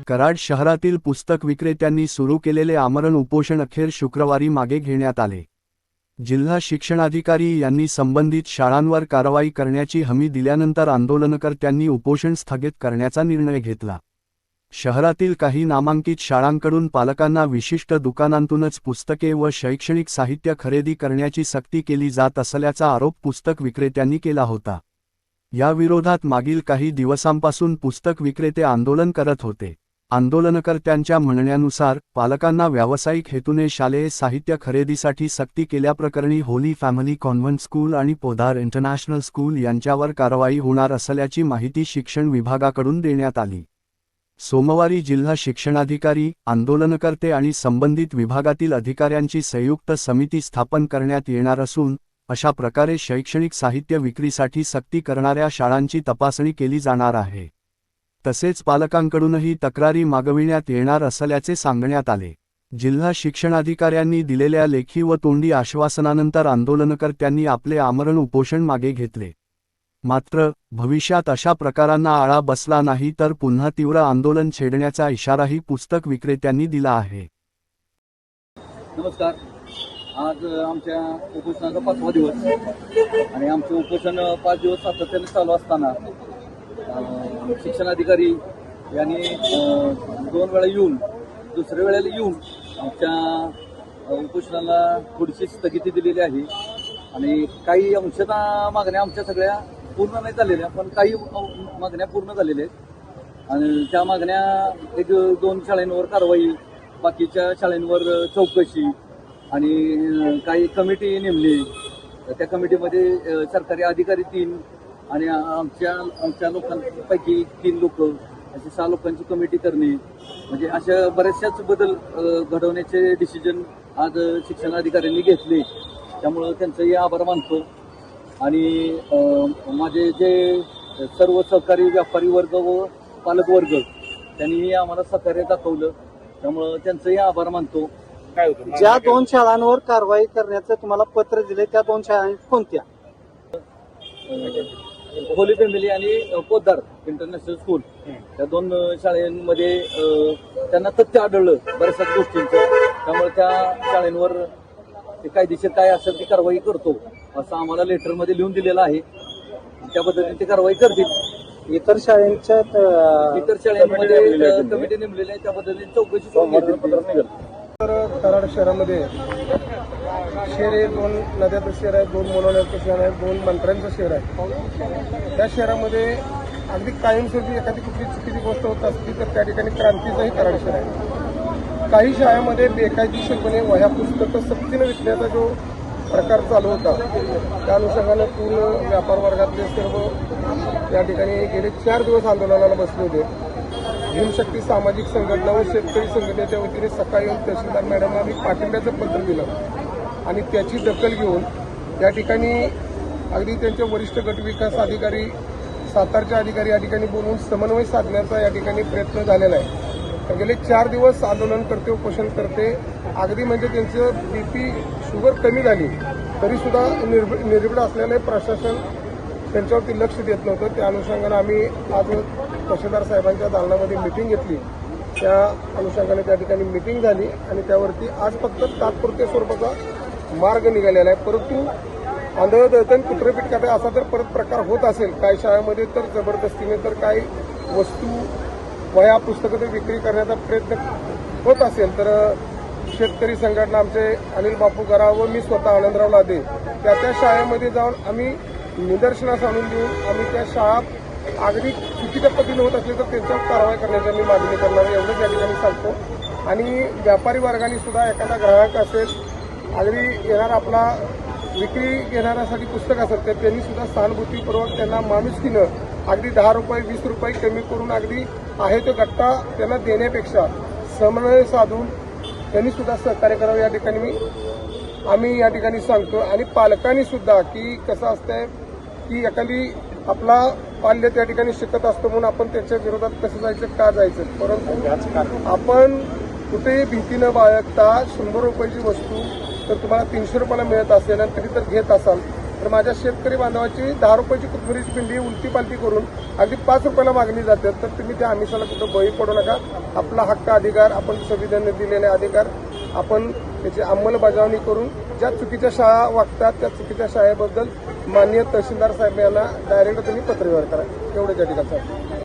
कराड शहरातील पुस्तक विक्रेत्यांनी सुरू केलेले आमरण उपोषण अखेर शुक्रवारी मागे घेण्यात आले। जिल्हा शिक्षणाधिकारी यांनी संबंधित शाळांवर कारवाई करण्याची हमी दिल्यानंतर आंदोलनकर्त्यांनी उपोषण स्थगित करण्याचा निर्णय घेतला। शहरातील काही नामांकित शाळांकडून पालकांना विशिष्ट दुकानांतूनच पुस्तके व शैक्षणिक साहित्य खरेदी करण्याची सक्ती केली जात असल्याचा आरोप पुस्तक विक्रेत्यांनी केला होता। या विरोधात मागील काही दिवसांपासून पुस्तक विक्रेते आंदोलन करत होते। आंदोलनकर्त्यांच्या म्हणण्यानुसार पालकांना व्यावसायिक हेतूने शालेय साहित्य खरेदीसाठी सक्ती केल्याप्रकरणी होली फॅमिली कॉन्व्हेंट स्कूल आणि पोद्दार इंटरनॅशनल स्कूल यांच्यावर कारवाई होणार असल्याची माहिती शिक्षण विभागाकडून देण्यात आली। सोमवारी जिल्हा शिक्षणाधिकारी, आंदोलनकर्ते आणि संबंधित विभागातील अधिकाऱ्यांची संयुक्त समिती स्थापन करण्यात येणार असून अशा प्रकारे शैक्षणिक साहित्य विक्रीसाठी सक्ती करणाऱ्या शाळांची तपासणी केली जाणार आहे। तसेच पालकांकडूनही तक्रारी मागविण्यात येणार असल्याचे सांगण्यात आले। जिल्हा शिक्षणाधिकाऱ्यांनी दिलेल्या लेखी व तोंडी आश्वासनानंतर आंदोलनकर्त्यांनी आपले आमरण उपोषण मागे घेतले। मात्र भविष्यात अशा प्रकारांना आळा बसला नाही तर पुन्हा तीव्र आंदोलन छेडण्याचा इशाराही पुस्तक विक्रेत्यांनी दिला आहे। नमस्कार, आज आमच्या उपोषणाचा 5वा दिवस आणि आमचं उपोषण 5 दिवस सातत्याने चालू असताना शिक्षणाधिकारी यांनी 2 वेळा येऊन दुसऱ्या वेळेला येऊन आमच्या उपोषणाला थोडीशी स्थगिती दिलेली आहे आणि काही अंशतः मागण्या आमच्या सगळ्या पूर्ण नाही झालेल्या, पण काही मागण्या पूर्ण झालेल्या आहेत आणि त्या मागण्या 1-2 शाळांवर कारवाई, बाकीच्या शाळांवर चौकशी आणि काही कमिटी नेमली। त्या कमिटीमध्ये सरकारी अधिकारी 3 आणि आमच्या लोकांपैकी 3 लोक, अशी 6 लोकांची कमिटी करणे, म्हणजे अशा बऱ्याचशाच बदल घडवण्याचे डिसिजन आज शिक्षणाधिकाऱ्यांनी घेतले। त्यामुळं त्यांचंही आभार मानतो आणि माझे जे सर्व सहकारी व्यापारी वर्ग व पालक वर्ग त्यांनीही आम्हाला सहकार्य दाखवलं, त्यामुळं त्यांचंही आभार मानतो। ज्या 2 शाळांवर कारवाई करण्याचं तुम्हाला पत्र दिले त्या 2 शाळा कोणत्या? होली फॅमिली आणि पोद्दार इंटरनॅशनल स्कूल, त्या 2 शाळांमध्ये त्यांना तथ्य आढळलं बऱ्याचशा गोष्टींचं, त्यामुळे त्या शाळांवर कायदेशीर काय असेल ती कारवाई करतो असं आम्हाला लेटरमध्ये लिहून दिलेलं आहे। त्या पद्धतीने ती कारवाई करतील। इतर शाळांमध्ये कमिटी नेमलेली आहे, त्या पद्धतीने चौकशी करून कराड शहरामध्ये शहर आहे, 2 नद्याचं शहर आहे, 2 मोनोण्याचं शहर आहे, 2 मंत्र्यांचं शहर आहे। त्या शहरामध्ये अगदी कायमस्वरूपी एखादी कुठली चुकीची गोष्ट होत असली तर त्या ठिकाणी क्रांतीचंही कराड शहर आहे। काही शाळांमध्ये बेकायदेशीरपणे वह्या पुस्तकं सक्तीनं विकण्याचा जो प्रकार चालू होता, त्या अनुषंगाने पूर्ण व्यापार वर्गातले सर्व या ठिकाणी गेले 4 दिवस आंदोलनाला बसले होते। भीमशक्ती सामाजिक संघटना व शेतकरी संघटनेच्या वतीने सकाळी येऊन तहसीलदार मॅडमना आम्ही पाठिंब्याचं पत्र दिलं आणि त्याची दखल घेऊन या ठिकाणी अगदी त्यांचे वरिष्ठ गटविकास अधिकारी, सातारचे अधिकारी या ठिकाणी बोलवून समन्वय साधण्याचा या ठिकाणी प्रयत्न झालेला आहे। गेले 4 दिवस आंदोलन करते, उपोषण करते, अगदी म्हणजे त्यांचं BP शुगर कमी झाली तरीसुद्धा निर्भीड असलेले प्रशासन त्यांच्यावरती लक्ष देत नव्हतं। त्या अनुषंगाने आम्ही आज तहसीलदार साहेबांच्या दालनामध्ये मिटिंग घेतली। त्या अनुषंगाने त्या ठिकाणी मिटिंग झाली आणि त्यावरती आज फक्त तात्पुरत्या स्वरूपाचा मार्ग निघालेला आहे। परंतु आंधळदळण कुत्रपीठ काटे असा जर परत प्रकार होत असेल काही शाळेमध्ये तर जबरदस्तीने तर काही वस्तू वह्या पुस्तकं विक्री करण्याचा प्रयत्न होत असेल तर शेतकरी संघटना आमचे अनिल बापू गरा व मी स्वतः आनंदराव लादे त्या शाळेमध्ये जाऊन आम्ही निदर्शनास आणून देऊन आम्ही त्या शाळा अगदी चुकीच्या पद्धतीने होत असले तर त्यांच्यावर कारवाई करण्याची आम्ही मागणी करणार एवढंच या ठिकाणी सांगतो। आणि व्यापारी वर्गाने सुद्धा एखादा ग्राहक असेल अगदी येणार आपला विक्री घेणाऱ्यासाठी पुस्तक असेल तर त्यांनी सुद्धा सहानुभूतीपूर्वक त्यांना माणुसकीनं अगदी 10 रुपये 20 रुपये कमी करून अगदी आहे तो गट्टा त्यांना देण्यापेक्षा समन्वय साधून त्यांनी सुद्धा सहकार्य करावं या ठिकाणी आम्ही या ठिकाणी सांगतो। आणि पालकांनी सुद्धा की कसं असतंय की एखादी आपला पाल्य त्या ठिकाणी शिकत असतो म्हणून आपण त्याच्या विरोधात कसं जायचं, का जायचं, परंतु आपण कुठेही भीती न बाळगता 100 रुपयाची वस्तू तर तुम्हाला 300 रुपयाला मिळत असेल आणि तरी तर घेत असाल तर माझ्या शेतकरी बांधवाची 10 रुपयाची कुरकुरीची पिंडी उलटी पालटी करून अगदी 5 रुपयाला मागणी जाते, तर तुम्ही त्या आमिषाला कुठं बळी पडू नका. आपला हक्क अधिकार, आपण संविधानाने दिलेले अधिकार, आपण त्याची अंमलबजावणी करून ज्या चुकीच्या शाळा वागतात त्या चुकीच्या शाळेबद्दल माननीय तहसीलदार साहेब यांना डायरेक्ट तुम्ही पत्रव्यवहार करा. एवढं त्या ठिकाणी